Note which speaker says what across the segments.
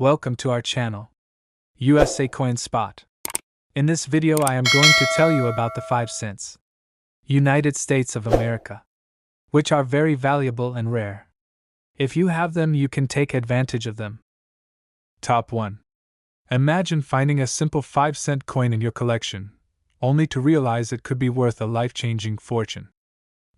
Speaker 1: Welcome to our channel, USA Coin Spot. In this video I am going to tell you about the 5 cents United States of America, which are very valuable and rare. If you have them, you can take advantage of them. Top 1. Imagine finding a simple 5-cent coin in your collection, only to realize it could be worth a life-changing fortune.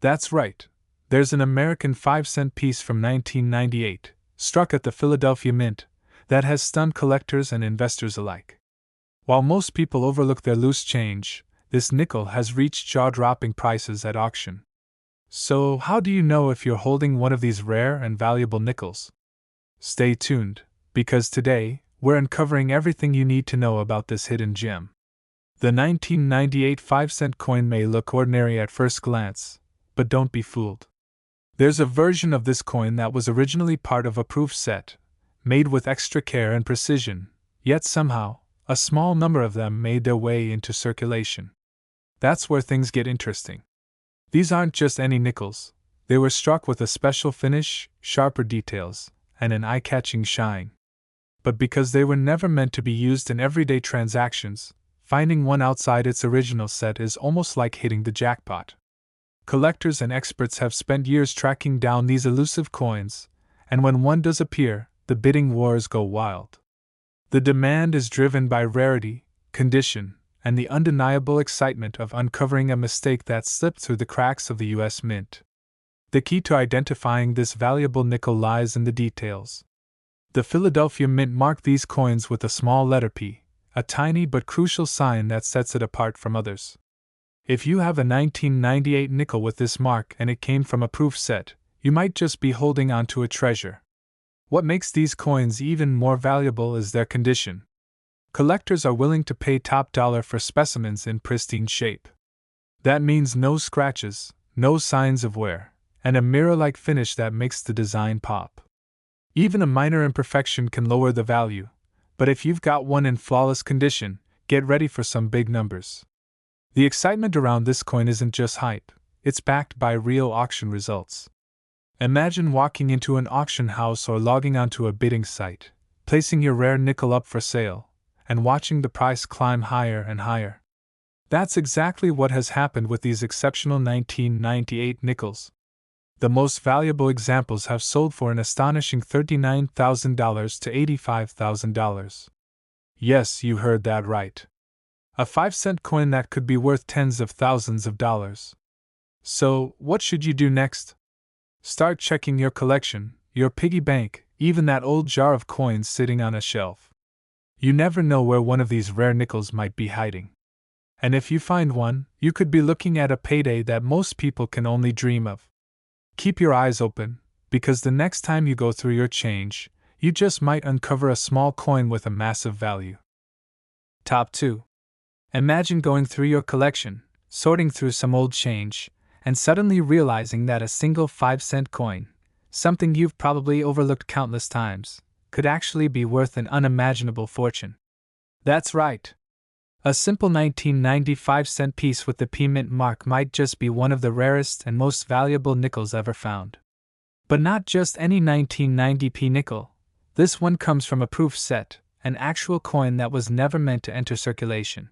Speaker 1: That's right. There's an American 5-cent piece from 1998, struck at the Philadelphia Mint, that has stunned collectors and investors alike. While most people overlook their loose change, this nickel has reached jaw-dropping prices at auction. So, how do you know if you're holding one of these rare and valuable nickels? Stay tuned, because today, we're uncovering everything you need to know about this hidden gem. The 1998 5-cent coin may look ordinary at first glance, but don't be fooled. There's a version of this coin that was originally part of a proof set, made with extra care and precision, yet somehow, a small number of them made their way into circulation. That's where things get interesting. These aren't just any nickels, they were struck with a special finish, sharper details, and an eye-catching shine. But because they were never meant to be used in everyday transactions, finding one outside its original set is almost like hitting the jackpot. Collectors and experts have spent years tracking down these elusive coins, and when one does appear, the bidding wars go wild. The demand is driven by rarity, condition, and the undeniable excitement of uncovering a mistake that slipped through the cracks of the U.S. Mint. The key to identifying this valuable nickel lies in the details. The Philadelphia Mint marked these coins with a small letter P, a tiny but crucial sign that sets it apart from others. If you have a 1998 nickel with this mark and it came from a proof set, you might just be holding on to a treasure. What makes these coins even more valuable is their condition. Collectors are willing to pay top dollar for specimens in pristine shape. That means no scratches, no signs of wear, and a mirror-like finish that makes the design pop. Even a minor imperfection can lower the value, but if you've got one in flawless condition, get ready for some big numbers. The excitement around this coin isn't just hype, it's backed by real auction results. Imagine walking into an auction house or logging onto a bidding site, placing your rare nickel up for sale, and watching the price climb higher and higher. That's exactly what has happened with these exceptional 1998 nickels. The most valuable examples have sold for an astonishing $39,000 to $85,000. Yes, you heard that right. A 5-cent coin that could be worth tens of thousands of dollars. So, what should you do next? Start checking your collection, your piggy bank, even that old jar of coins sitting on a shelf. You never know where one of these rare nickels might be hiding. And if you find one, you could be looking at a payday that most people can only dream of. Keep your eyes open, because the next time you go through your change, you just might uncover a small coin with a massive value. Top 2. Imagine going through your collection, sorting through some old change, and suddenly realizing that a single 5-cent coin, something you've probably overlooked countless times, could actually be worth an unimaginable fortune. That's right. A simple 1995-cent piece with the P Mint mark might just be one of the rarest and most valuable nickels ever found. But not just any 1990 P nickel. This one comes from a proof set, an actual coin that was never meant to enter circulation.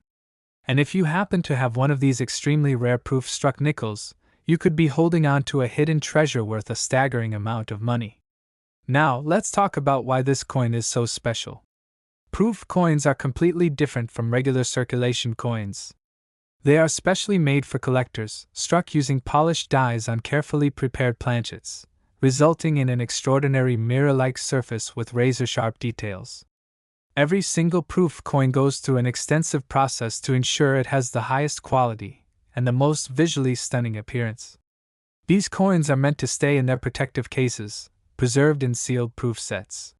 Speaker 1: And if you happen to have one of these extremely rare proof-struck nickels, you could be holding on to a hidden treasure worth a staggering amount of money. Now, let's talk about why this coin is so special. Proof coins are completely different from regular circulation coins. They are specially made for collectors, struck using polished dies on carefully prepared planchets, resulting in an extraordinary mirror-like surface with razor-sharp details. Every single proof coin goes through an extensive process to ensure it has the highest quality and the most visually stunning appearance. These coins are meant to stay in their protective cases, preserved in sealed proof sets.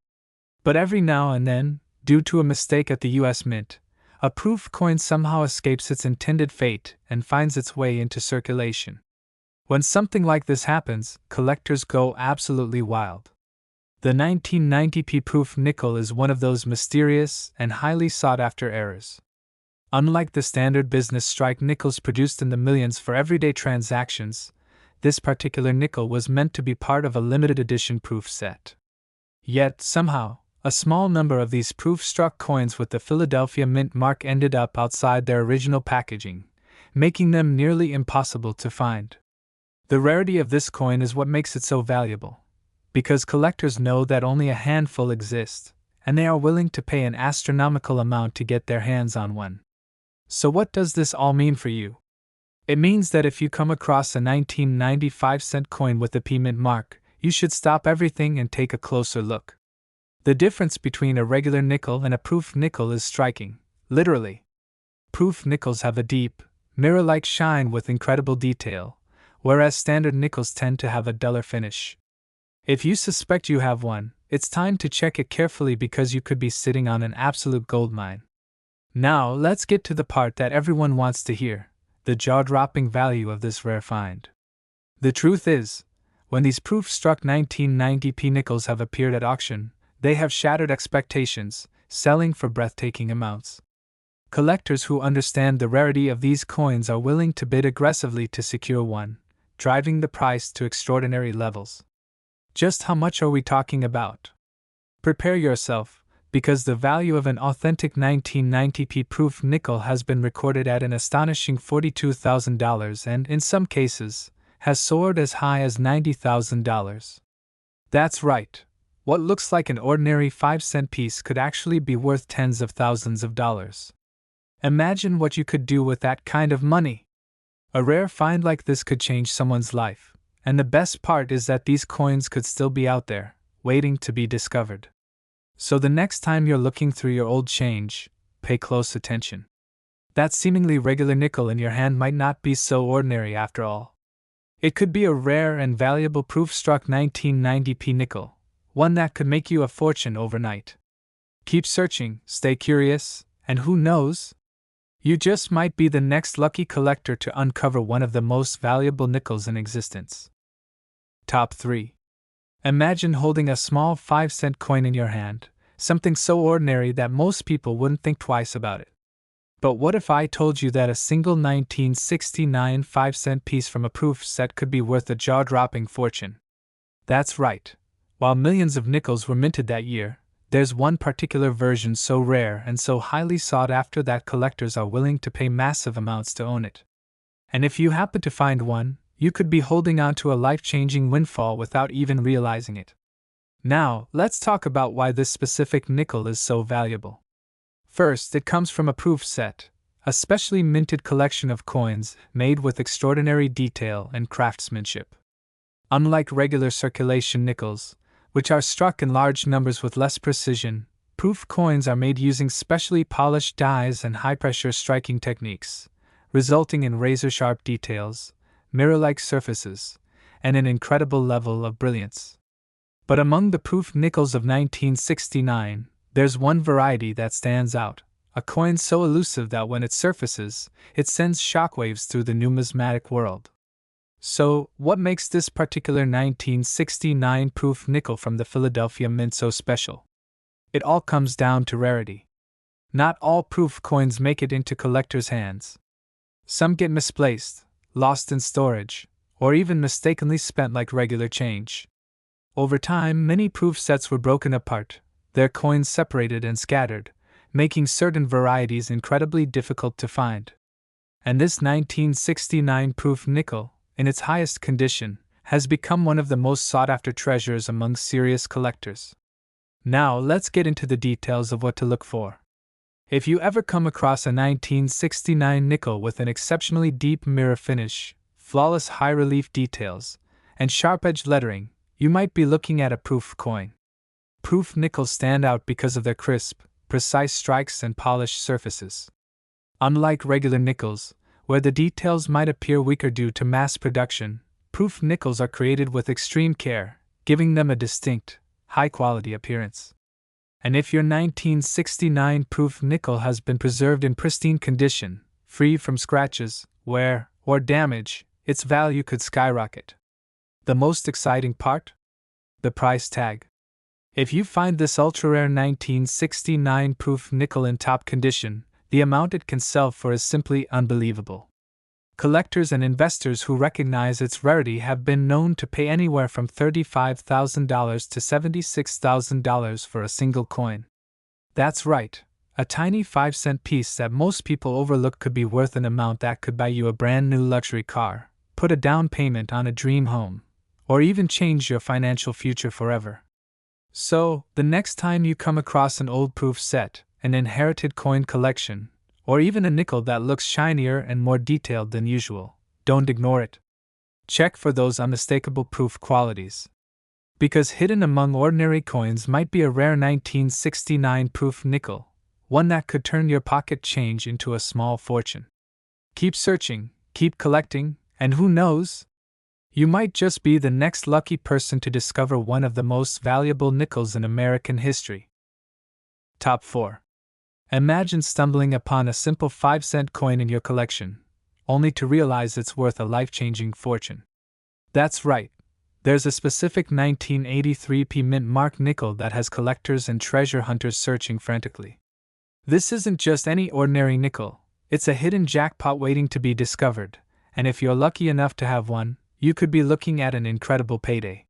Speaker 1: But every now and then, due to a mistake at the U.S. Mint, a proof coin somehow escapes its intended fate and finds its way into circulation. When something like this happens, collectors go absolutely wild. The 1990 P proof nickel is one of those mysterious and highly sought-after errors. Unlike the standard business strike nickels produced in the millions for everyday transactions, this particular nickel was meant to be part of a limited edition proof set. Yet, somehow, a small number of these proof-struck coins with the Philadelphia Mint mark ended up outside their original packaging, making them nearly impossible to find. The rarity of this coin is what makes it so valuable, because collectors know that only a handful exist, and they are willing to pay an astronomical amount to get their hands on one. So what does this all mean for you? It means that if you come across a 1995-cent coin with the P Mint mark, you should stop everything and take a closer look. The difference between a regular nickel and a proof nickel is striking, literally. Proof nickels have a deep, mirror-like shine with incredible detail, whereas standard nickels tend to have a duller finish. If you suspect you have one, it's time to check it carefully because you could be sitting on an absolute goldmine. Now, let's get to the part that everyone wants to hear, the jaw-dropping value of this rare find. The truth is, when these proof-struck 1990p nickels have appeared at auction, they have shattered expectations, selling for breathtaking amounts. Collectors who understand the rarity of these coins are willing to bid aggressively to secure one, driving the price to extraordinary levels. Just how much are we talking about? Prepare yourself, because the value of an authentic 1990p proof nickel has been recorded at an astonishing $42,000 and, in some cases, has soared as high as $90,000. That's right. What looks like an ordinary 5-cent piece could actually be worth tens of thousands of dollars. Imagine what you could do with that kind of money. A rare find like this could change someone's life, and the best part is that these coins could still be out there, waiting to be discovered. So the next time you're looking through your old change, pay close attention. That seemingly regular nickel in your hand might not be so ordinary after all. It could be a rare and valuable proof-struck 1990p nickel, one that could make you a fortune overnight. Keep searching, stay curious, and who knows? You just might be the next lucky collector to uncover one of the most valuable nickels in existence. Top 3. Imagine holding a small 5-cent coin in your hand, something so ordinary that most people wouldn't think twice about it. But what if I told you that a single 1969 5-cent piece from a proof set could be worth a jaw-dropping fortune? That's right. While millions of nickels were minted that year, there's one particular version so rare and so highly sought after that collectors are willing to pay massive amounts to own it. And if you happen to find one, you could be holding on to a life-changing windfall without even realizing it. Now, let's talk about why this specific nickel is so valuable. First, it comes from a proof set, a specially minted collection of coins made with extraordinary detail and craftsmanship. Unlike regular circulation nickels, which are struck in large numbers with less precision, proof coins are made using specially polished dies and high-pressure striking techniques, resulting in razor-sharp details, mirror-like surfaces, and an incredible level of brilliance. But among the proof nickels of 1969, there's one variety that stands out, a coin so elusive that when it surfaces, it sends shockwaves through the numismatic world. So, what makes this particular 1969 proof nickel from the Philadelphia Mint so special? It all comes down to rarity. Not all proof coins make it into collectors' hands. Some get misplaced, lost in storage, or even mistakenly spent like regular change. Over time, many proof sets were broken apart, their coins separated and scattered, making certain varieties incredibly difficult to find. And this 1969 proof nickel, in its highest condition, has become one of the most sought-after treasures among serious collectors. Now, let's get into the details of what to look for. If you ever come across a 1969 nickel with an exceptionally deep mirror finish, flawless high-relief details, and sharp-edged lettering, you might be looking at a proof coin. Proof nickels stand out because of their crisp, precise strikes and polished surfaces. Unlike regular nickels, where the details might appear weaker due to mass production, proof nickels are created with extreme care, giving them a distinct, high-quality appearance. And if your 1969 proof nickel has been preserved in pristine condition, free from scratches, wear, or damage, its value could skyrocket. The most exciting part? The price tag. If you find this ultra-rare 1969 proof nickel in top condition, the amount it can sell for is simply unbelievable. Collectors and investors who recognize its rarity have been known to pay anywhere from $35,000 to $76,000 for a single coin. That's right, a tiny 5-cent piece that most people overlook could be worth an amount that could buy you a brand new luxury car, put a down payment on a dream home, or even change your financial future forever. So, the next time you come across an old proof set, an inherited coin collection, or even a nickel that looks shinier and more detailed than usual, don't ignore it. Check for those unmistakable proof qualities. Because hidden among ordinary coins might be a rare 1969 proof nickel, one that could turn your pocket change into a small fortune. Keep searching, keep collecting, and who knows? You might just be the next lucky person to discover one of the most valuable nickels in American history. Top 4. Imagine stumbling upon a simple 5-cent coin in your collection, only to realize it's worth a life-changing fortune. That's right, there's a specific 1983 P mint mark nickel that has collectors and treasure hunters searching frantically. This isn't just any ordinary nickel, it's a hidden jackpot waiting to be discovered, and if you're lucky enough to have one, you could be looking at an incredible payday.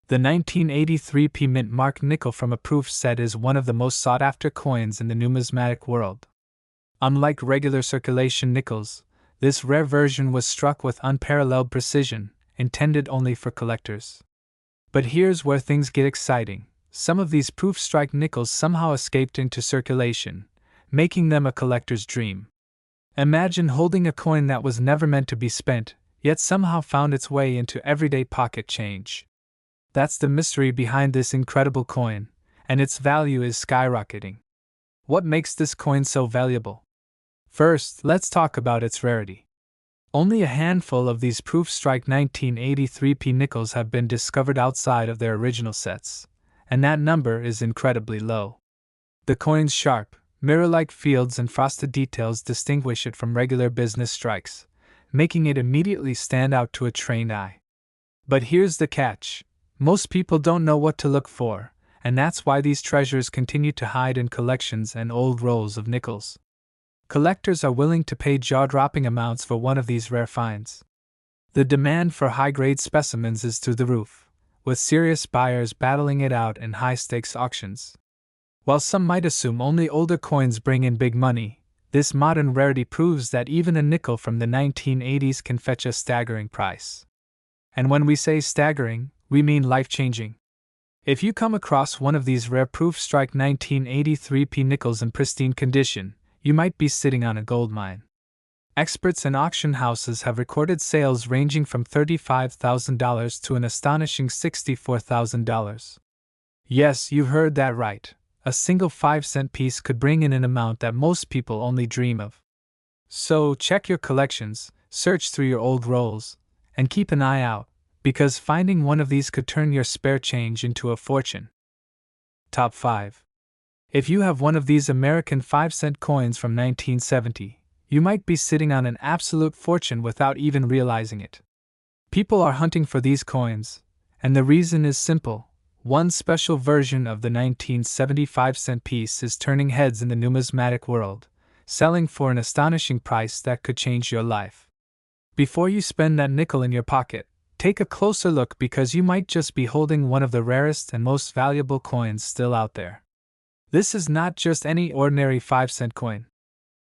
Speaker 1: The 1983 P mint mark nickel from a proof set is one of the most sought-after coins in the numismatic world. Unlike regular circulation nickels, this rare version was struck with unparalleled precision, intended only for collectors. But here's where things get exciting. Some of these proof strike nickels somehow escaped into circulation, making them a collector's dream. Imagine holding a coin that was never meant to be spent, yet somehow found its way into everyday pocket change. That's the mystery behind this incredible coin, and its value is skyrocketing. What makes this coin so valuable? First, let's talk about its rarity. Only a handful of these proof strike 1983 P nickels have been discovered outside of their original sets, and that number is incredibly low. The coin's sharp, mirror-like fields and frosted details distinguish it from regular business strikes, making it immediately stand out to a trained eye. But here's the catch. Most people don't know what to look for, and that's why these treasures continue to hide in collections and old rolls of nickels. Collectors are willing to pay jaw-dropping amounts for one of these rare finds. The demand for high-grade specimens is through the roof, with serious buyers battling it out in high-stakes auctions. While some might assume only older coins bring in big money, this modern rarity proves that even a nickel from the 1980s can fetch a staggering price. And when we say staggering, we mean life-changing. If you come across one of these rare proof strike 1983 P nickels in pristine condition, you might be sitting on a gold mine. Experts and auction houses have recorded sales ranging from $35,000 to an astonishing $64,000. Yes, you heard that right. A single 5-cent piece could bring in an amount that most people only dream of. So check your collections, search through your old rolls, and keep an eye out, because finding one of these could turn your spare change into a fortune. Top 5. If you have one of these American 5-cent coins from 1970, you might be sitting on an absolute fortune without even realizing it. People are hunting for these coins, and the reason is simple. One special version of the 1975-cent piece is turning heads in the numismatic world, selling for an astonishing price that could change your life. Before you spend that nickel in your pocket, take a closer look because you might just be holding one of the rarest and most valuable coins still out there. This is not just any ordinary 5-cent coin.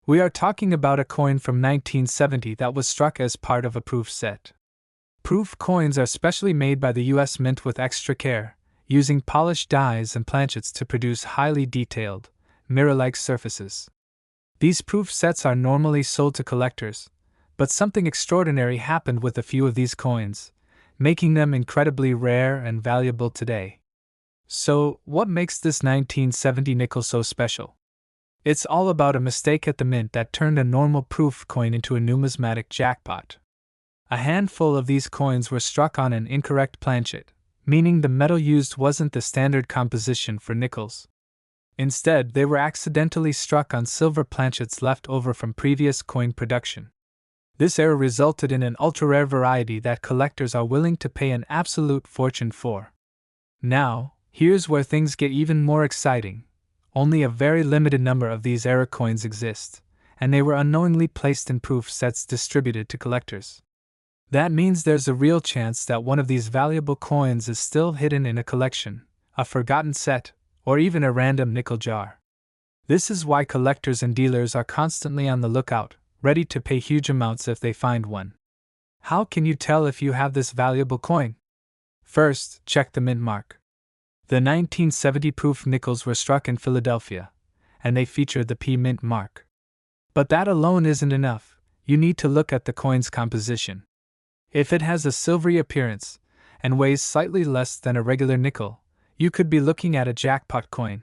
Speaker 1: We are talking about a coin from 1970 that was struck as part of a proof set. Proof coins are specially made by the U.S. Mint with extra care, using polished dies and planchets to produce highly detailed, mirror-like surfaces. These proof sets are normally sold to collectors, but something extraordinary happened with a few of these coins, making them incredibly rare and valuable today. So, what makes this 1970 nickel so special? It's all about a mistake at the mint that turned a normal proof coin into a numismatic jackpot. A handful of these coins were struck on an incorrect planchet, meaning the metal used wasn't the standard composition for nickels. Instead, they were accidentally struck on silver planchets left over from previous coin production. This error resulted in an ultra-rare variety that collectors are willing to pay an absolute fortune for. Now, here's where things get even more exciting. Only a very limited number of these error coins exist, and they were unknowingly placed in proof sets distributed to collectors. That means there's a real chance that one of these valuable coins is still hidden in a collection, a forgotten set, or even a random nickel jar. This is why collectors and dealers are constantly on the lookout, ready to pay huge amounts if they find one. How can you tell if you have this valuable coin? First, check the mint mark. The 1970 proof nickels were struck in Philadelphia, and they featured the P mint mark. But that alone isn't enough. You need to look at the coin's composition. If it has a silvery appearance and weighs slightly less than a regular nickel, you could be looking at a jackpot coin.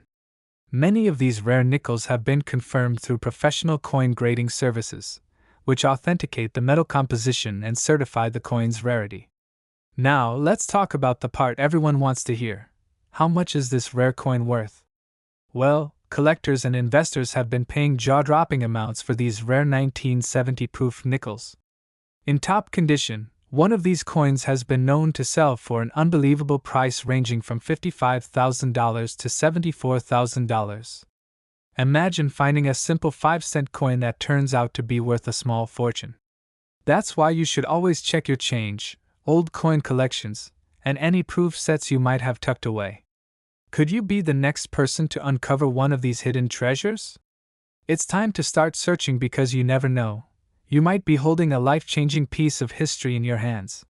Speaker 1: Many of these rare nickels have been confirmed through professional coin grading services, which authenticate the metal composition and certify the coin's rarity. Now, let's talk about the part everyone wants to hear. How much is this rare coin worth? Well, collectors and investors have been paying jaw-dropping amounts for these rare 1970 proof nickels. In top condition, one of these coins has been known to sell for an unbelievable price ranging from $55,000 to $74,000. Imagine finding a simple 5-cent coin that turns out to be worth a small fortune. That's why you should always check your change, old coin collections, and any proof sets you might have tucked away. Could you be the next person to uncover one of these hidden treasures? It's time to start searching because you never know. You might be holding a life-changing piece of history in your hands.